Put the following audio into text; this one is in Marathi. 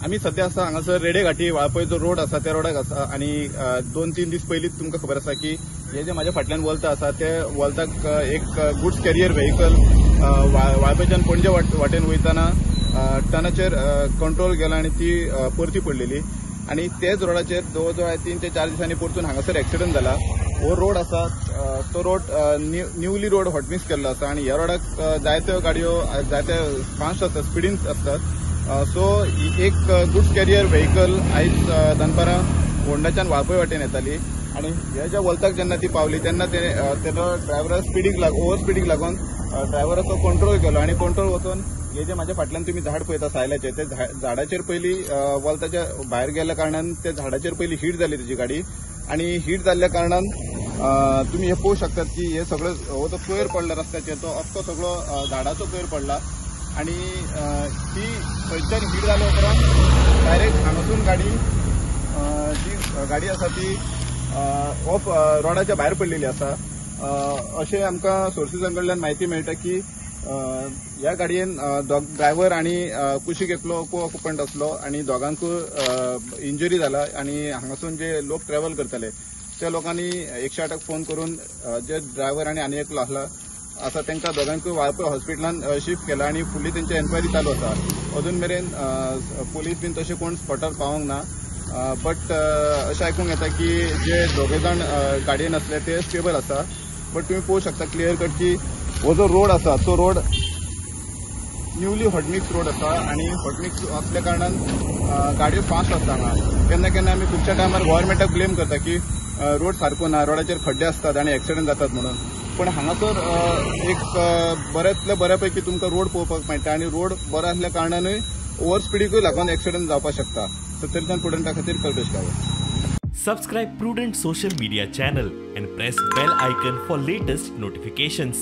आम्ही सध्या असा हांगासर रेडे घाटी वाळपय जो रोड असा त्या रोडाक असा आणि 2-3 दीस पयलींच तुमकां खबर आसा की हे जे माझ्या फाटल्यान वलता असा ते वलताक एक गुड्स कॅरियर व्हेकल वाळपयच्यान पणजे वाटेन वयतना टनाचेर कंट्रोल गेला आणि ती परती पडलेली आणि तेच रोडाचेर जवळ 3 ते 4 दिसांनी परतून हांगासर एक्सिडंट जाला। हो रोड असा तो रोड न्यूली रोड हॉटमिक्स केल्लो आसा आणि ह्या रोडाक जायत्यो गाडयो जायते फास्ट आसतात स्पिडीन असतात। सो एक गुड्स कॅरियर व्हेकल आयज दनपारां फोंडाच्यान वाळपय वाटेन येताली आणि ह्या ज्या वलताक जेन्ना ती पावली तेन्ना तेजो ड्रायव्हरा स्पिडीक ओव्हर स्पिडीक लागून ड्रायव्हराचो कंट्रोल केलो आणि कंट्रोल वचून हे जे माझ्या फाटल्यान तुम्ही झाड पळयता सायल्याचे ते झाडाचेर पयली वलताच्या भायर गेल्या कारणान ते झाडाचेर पयली हीट जाली तेजी गाडी आणि हीट जाल्ल्या कारणान तुम्ही हे पळोवंक शकतात की हे सगळं हो तो कोयर पडला रस्त्याचेर तो अख्खो सगळो झाडाचो कोयर पडला आणि ती थंयच्यान हीट जाल्या उपरांत डायरेक्ट हांगासून जी गाडी आसा ती ऑफ रोडाच्या भायर पडलेली आसा अशें आमकां सोर्सिसां कडल्यान म्हायती मेळटा की ह्या गाडयेन ड्रायव्हर आणि कुशीक एकलो को ऑक्युपंट असलो आणि दोगांकूय इंजरी जाला आणि हांगासून जे लोक ट्रॅव्हल करताले त्या लोकांनी 108 फोन करून जे ड्रायव्हर आणि एकलो आसा तांकां दोगांकूय वाळपय हॉस्पिटलान शिफ्ट केला आणि फुल्ली तेंची एन्क्वायरी चालू आसा। अजून मेरेन पुलीस बीन तशें कोण स्पॉटार पावोंक ना बट अशें आयकूंक येता की जे दोगे जाण गाडयेन आसले ते स्टेबल आसा बट तुम्ही पळोवंक शकता क्लियर कट की हो जो रोड आसा तो रोड न्यूली हॉटमिक्स रोड आसा आणि हॉटमिक्स असल्या कारणान गाडयो फास्ट आसता हांगा केन्ना केन्ना आमी खुबश्या टायमार गव्हर्मेंटाक ब्लेम करता की रोड सारको ना रोडाचेर खड्डे असतात आणि एक्सिडंट जातात म्हणून पण हांगासर एक बऱ्यातल्या बऱ्यापैकी तुमकां रोड पळोवपाक मेळटा आणि रोड बरो आसल्या कारणानूय ओव्हर स्पिडीकूय लागून एक्सिडंट जावपाक शकता सो तरी प्रुडंटा खातीर Kalpesh Gaonkar. Subscribe Prudent social media channel and press bell icon for latest notifications.